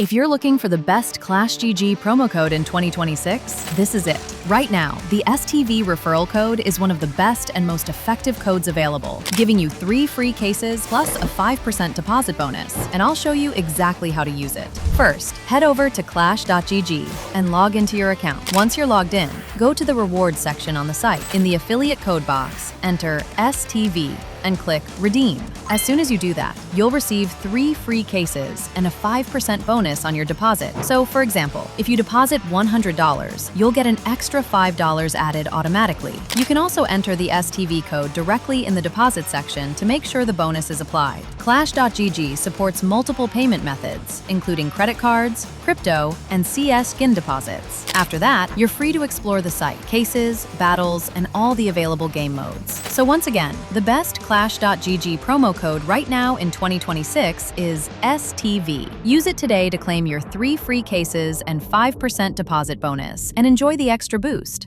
If you're looking for the best ClashGG promo code in 2026, this is it. Right now, the STV referral code is one of the best and most effective codes available, giving you 3 free cases plus a 5% deposit bonus, and I'll show you exactly how to use it. First, head over to clash.gg and log into your account. Once you're logged in, go to the rewards section on the site. In the affiliate code box, enter STV and click Redeem. As soon as you do that, you'll receive 3 free cases and a 5% bonus on your deposit. So, for example, if you deposit $100, you'll get an extra $5 added automatically. You can also enter the STV code directly in the deposit section to make sure the bonus is applied. Clash.gg supports multiple payment methods, including credit cards, crypto, and CS skin deposits. After that, you're free to explore the site, cases, battles, and all the available game modes. So once again, the best Clash.gg promo code right now in 2026 is STV. Use it today to claim your 3 free cases and 5% deposit bonus, and enjoy the extra boost.